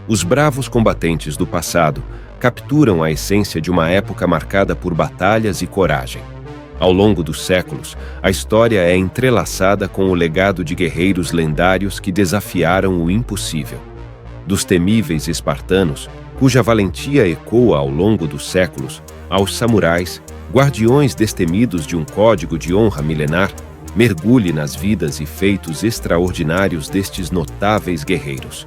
Os bravos combatentes do passado capturam a essência de uma época marcada por batalhas e coragem. Ao longo dos séculos, a história é entrelaçada com o legado de guerreiros lendários que desafiaram o impossível. Dos temíveis espartanos, cuja valentia ecoa ao longo dos séculos, aos samurais, guardiões destemidos de um código de honra milenar, mergulhe nas vidas e feitos extraordinários destes notáveis guerreiros.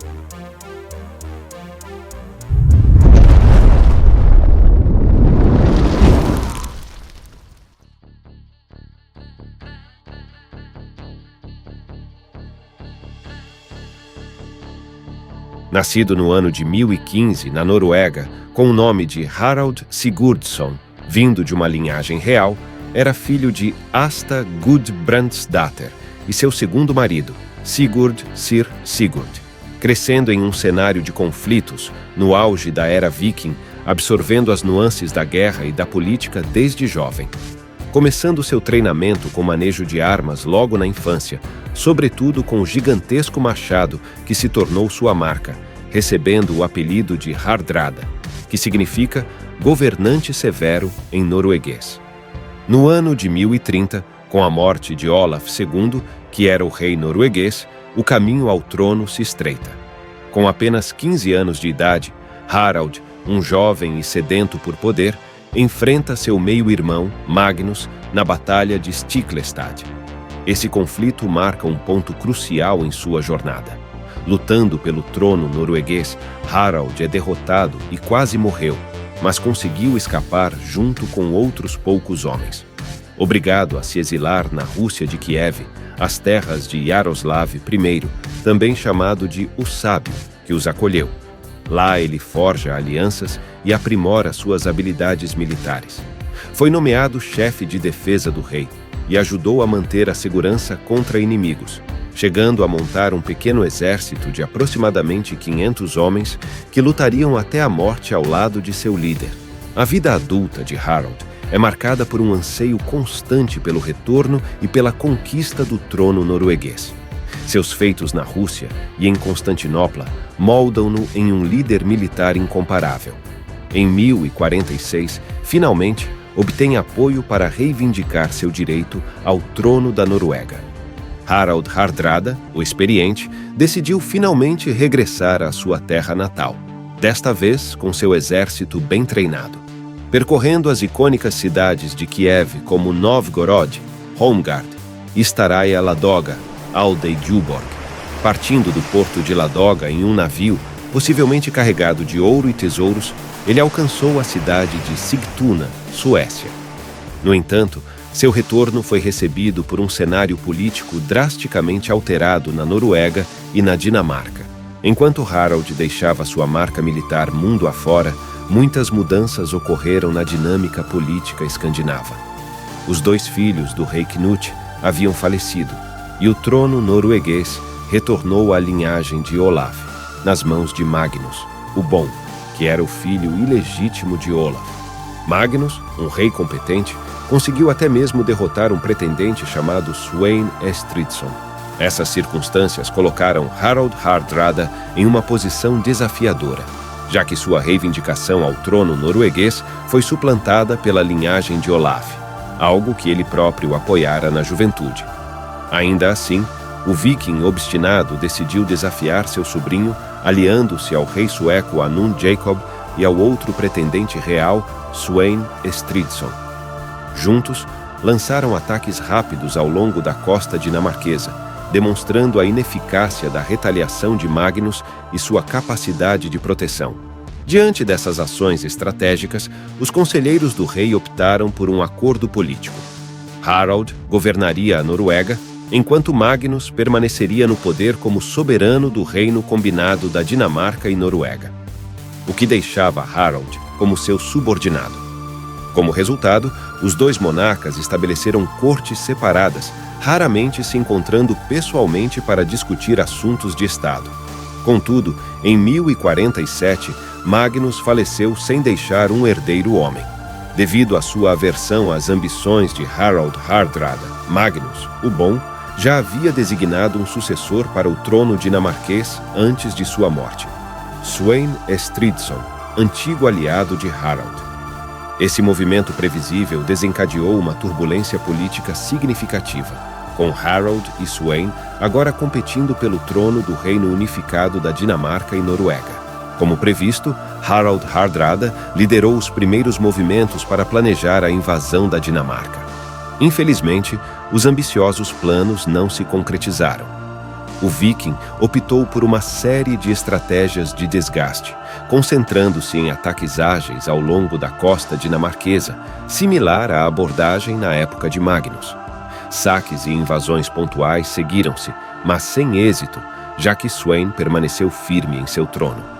Nascido no ano de 1015, na Noruega, com o nome de Harald Sigurdsson, vindo de uma linhagem real, era filho de Asta Gudbrandsdatter e seu segundo marido, Sigurd Sir Sigurd. Crescendo em um cenário de conflitos, no auge da era viking, absorvendo as nuances da guerra e da política desde jovem. Começando seu treinamento com manejo de armas logo na infância, sobretudo com o gigantesco machado que se tornou sua marca, recebendo o apelido de Hardrada, que significa governante severo em norueguês. No ano de 1030, com a morte de Olaf II, que era o rei norueguês, o caminho ao trono se estreita. Com apenas 15 anos de idade, Harald, um jovem e sedento por poder, enfrenta seu meio-irmão, Magnus, na Batalha de Stiklestad. Esse conflito marca um ponto crucial em sua jornada. Lutando pelo trono norueguês, Harald é derrotado e quase morreu, mas conseguiu escapar junto com outros poucos homens. Obrigado a se exilar na Rússia de Kiev, as terras de Yaroslav I, também chamado de O Sábio, que os acolheu. Lá ele forja alianças e aprimora suas habilidades militares. Foi nomeado chefe de defesa do rei e ajudou a manter a segurança contra inimigos, chegando a montar um pequeno exército de aproximadamente 500 homens que lutariam até a morte ao lado de seu líder. A vida adulta de Harald é marcada por um anseio constante pelo retorno e pela conquista do trono norueguês. Seus feitos na Rússia e em Constantinopla moldam-no em um líder militar incomparável. Em 1046, finalmente, obtém apoio para reivindicar seu direito ao trono da Noruega. Harald Hardrada, o experiente, decidiu finalmente regressar à sua terra natal, desta vez com seu exército bem treinado. Percorrendo as icônicas cidades de Kiev como Novgorod, Holmgard, Staraia Ladoga, Aldei Gjuborg. Partindo do porto de Ladoga em um navio, possivelmente carregado de ouro e tesouros, ele alcançou a cidade de Sigtuna, Suécia. No entanto, seu retorno foi recebido por um cenário político drasticamente alterado na Noruega e na Dinamarca. Enquanto Harald deixava sua marca militar mundo afora, muitas mudanças ocorreram na dinâmica política escandinava. Os 2 filhos do rei Knut haviam falecido, e o trono norueguês retornou à linhagem de Olaf, nas mãos de Magnus, o Bom, que era o filho ilegítimo de Olaf. Magnus, um rei competente, conseguiu até mesmo derrotar um pretendente chamado Sweyn Estridsson. Essas circunstâncias colocaram Harald Hardrada em uma posição desafiadora, já que sua reivindicação ao trono norueguês foi suplantada pela linhagem de Olaf, algo que ele próprio apoiara na juventude. Ainda assim, o viking obstinado decidiu desafiar seu sobrinho, aliando-se ao rei sueco Anund Jacob e ao outro pretendente real, Sweyn Estridsson. Juntos, lançaram ataques rápidos ao longo da costa dinamarquesa, demonstrando a ineficácia da retaliação de Magnus e sua capacidade de proteção. Diante dessas ações estratégicas, os conselheiros do rei optaram por um acordo político. Harald governaria a Noruega, enquanto Magnus permaneceria no poder como soberano do reino combinado da Dinamarca e Noruega, o que deixava Harald como seu subordinado. Como resultado, os 2 monarcas estabeleceram cortes separadas, raramente se encontrando pessoalmente para discutir assuntos de Estado. Contudo, em 1047, Magnus faleceu sem deixar um herdeiro homem. Devido à sua aversão às ambições de Harald Hardrada, Magnus, o Bom, já havia designado um sucessor para o trono dinamarquês antes de sua morte. Sweyn Estridsson, antigo aliado de Harald. Esse movimento previsível desencadeou uma turbulência política significativa, com Harald e Sweyn agora competindo pelo trono do reino unificado da Dinamarca e Noruega. Como previsto, Harald Hardrada liderou os primeiros movimentos para planejar a invasão da Dinamarca. Infelizmente, os ambiciosos planos não se concretizaram. O viking optou por uma série de estratégias de desgaste, concentrando-se em ataques ágeis ao longo da costa dinamarquesa, similar à abordagem na época de Magnus. Saques e invasões pontuais seguiram-se, mas sem êxito, já que Sweyn permaneceu firme em seu trono.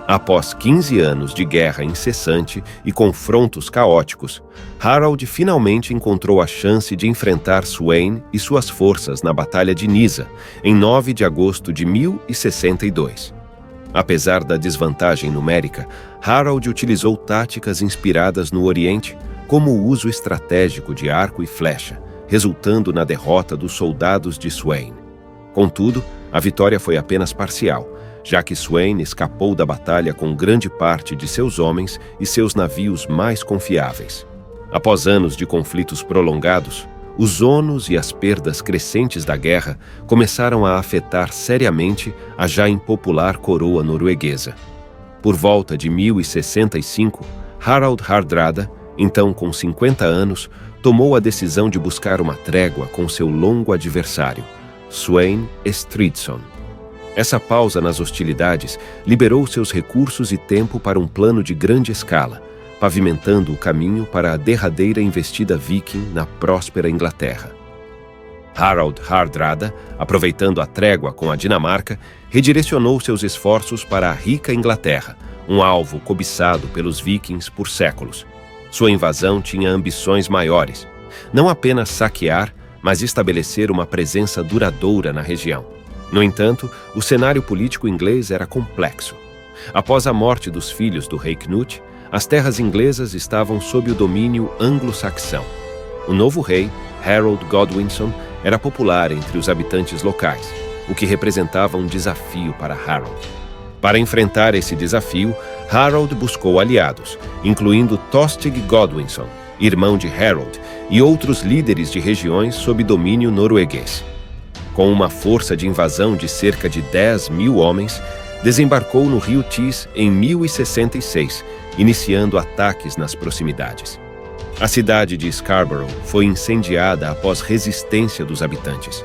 Após 15 anos de guerra incessante e confrontos caóticos, Harald finalmente encontrou a chance de enfrentar Sweyn e suas forças na Batalha de Nisa, em 9 de agosto de 1062. Apesar da desvantagem numérica, Harald utilizou táticas inspiradas no Oriente, como o uso estratégico de arco e flecha, resultando na derrota dos soldados de Sweyn. Contudo, a vitória foi apenas parcial, já que Sweyn escapou da batalha com grande parte de seus homens e seus navios mais confiáveis. Após anos de conflitos prolongados, os ônus e as perdas crescentes da guerra começaram a afetar seriamente a já impopular coroa norueguesa. Por volta de 1065, Harald Hardrada, então com 50 anos, tomou a decisão de buscar uma trégua com seu longo adversário, Sweyn Estridsson. Essa pausa nas hostilidades liberou seus recursos e tempo para um plano de grande escala, pavimentando o caminho para a derradeira investida viking na próspera Inglaterra. Harald Hardrada, aproveitando a trégua com a Dinamarca, redirecionou seus esforços para a rica Inglaterra, um alvo cobiçado pelos vikings por séculos. Sua invasão tinha ambições maiores, não apenas saquear, mas estabelecer uma presença duradoura na região. No entanto, o cenário político inglês era complexo. Após a morte dos filhos do rei Knut, as terras inglesas estavam sob o domínio anglo-saxão. O novo rei, Harold Godwinson, era popular entre os habitantes locais, o que representava um desafio para Harold. Para enfrentar esse desafio, Harold buscou aliados, incluindo Tostig Godwinson, irmão de Harold, e outros líderes de regiões sob domínio norueguês. Com uma força de invasão de cerca de 10.000 homens, desembarcou no rio Tees em 1066, iniciando ataques nas proximidades. A cidade de Scarborough foi incendiada após resistência dos habitantes.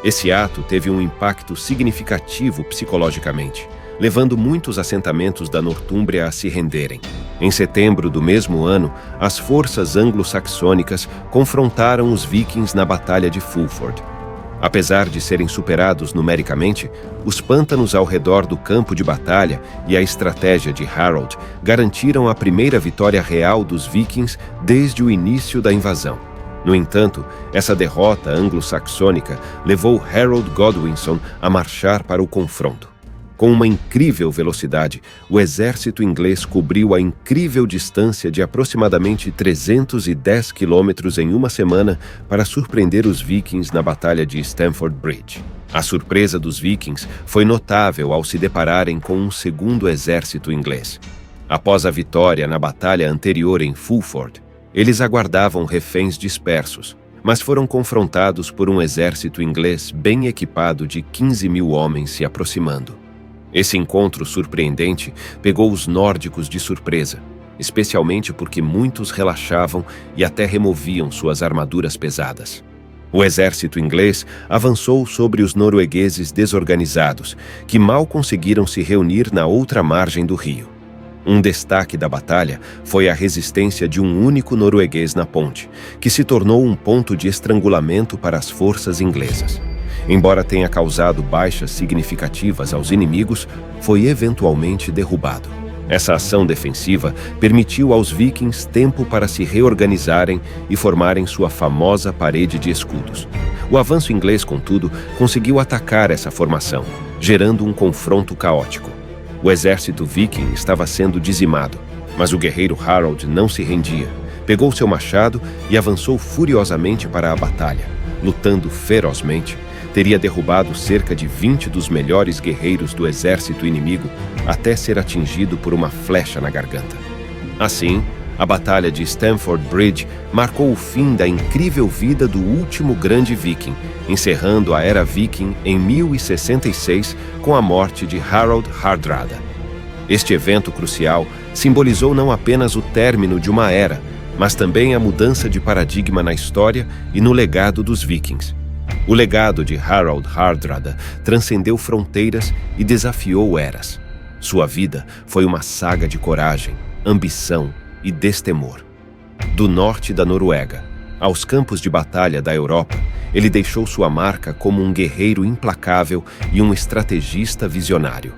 Esse ato teve um impacto significativo psicologicamente, levando muitos assentamentos da Nortúmbria a se renderem. Em setembro do mesmo ano, as forças anglo-saxônicas confrontaram os vikings na Batalha de Fulford. Apesar de serem superados numericamente, os pântanos ao redor do campo de batalha e a estratégia de Harold garantiram a primeira vitória real dos vikings desde o início da invasão. No entanto, essa derrota anglo-saxônica levou Harold Godwinson a marchar para o confronto. Com uma incrível velocidade, o exército inglês cobriu a incrível distância de aproximadamente 310 quilômetros em uma semana para surpreender os vikings na Batalha de Stamford Bridge. A surpresa dos vikings foi notável ao se depararem com um segundo exército inglês. Após a vitória na batalha anterior em Fulford, eles aguardavam reféns dispersos, mas foram confrontados por um exército inglês bem equipado de 15.000 homens se aproximando. Esse encontro surpreendente pegou os nórdicos de surpresa, especialmente porque muitos relaxavam e até removiam suas armaduras pesadas. O exército inglês avançou sobre os noruegueses desorganizados, que mal conseguiram se reunir na outra margem do rio. Um destaque da batalha foi a resistência de um único norueguês na ponte, que se tornou um ponto de estrangulamento para as forças inglesas. Embora tenha causado baixas significativas aos inimigos, foi eventualmente derrubado. Essa ação defensiva permitiu aos vikings tempo para se reorganizarem e formarem sua famosa parede de escudos. O avanço inglês, contudo, conseguiu atacar essa formação, gerando um confronto caótico. O exército viking estava sendo dizimado, mas o guerreiro Harold não se rendia. Pegou seu machado e avançou furiosamente para a batalha, lutando ferozmente, Teria derrubado cerca de 20 dos melhores guerreiros do exército inimigo até ser atingido por uma flecha na garganta. Assim, a Batalha de Stamford Bridge marcou o fim da incrível vida do último grande viking, encerrando a Era Viking em 1066 com a morte de Harald Hardrada. Este evento crucial simbolizou não apenas o término de uma era, mas também a mudança de paradigma na história e no legado dos vikings. O legado de Harald Hardrada transcendeu fronteiras e desafiou eras. Sua vida foi uma saga de coragem, ambição e destemor. Do norte da Noruega aos campos de batalha da Europa, ele deixou sua marca como um guerreiro implacável e um estrategista visionário.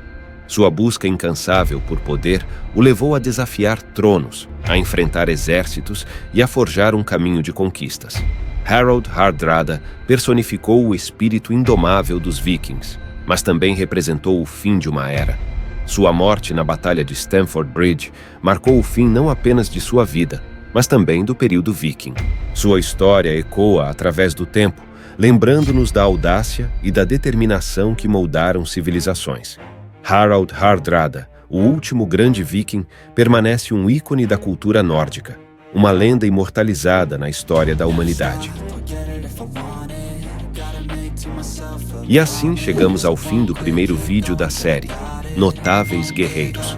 Sua busca incansável por poder o levou a desafiar tronos, a enfrentar exércitos e a forjar um caminho de conquistas. Harald Hardrada personificou o espírito indomável dos vikings, mas também representou o fim de uma era. Sua morte na Batalha de Stamford Bridge marcou o fim não apenas de sua vida, mas também do período viking. Sua história ecoa através do tempo, lembrando-nos da audácia e da determinação que moldaram civilizações. Harald Hardrada, o último grande viking, permanece um ícone da cultura nórdica, uma lenda imortalizada na história da humanidade. E assim chegamos ao fim do primeiro vídeo da série, Notáveis Guerreiros.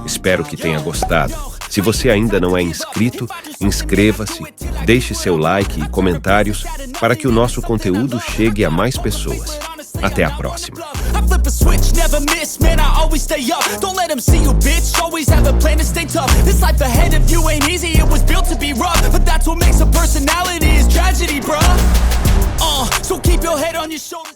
Espero que tenha gostado. Se você ainda não é inscrito, inscreva-se, deixe seu like e comentários para que o nosso conteúdo chegue a mais pessoas. Até a próxima. I flip a switch, never miss, man, I always stay up. Don't let them see you, bitch, always have a plan to stay tough. This life ahead of you ain't easy, it was built to be rough. But that's what makes a personality, is tragedy, bruh. So keep your head on your shoulders.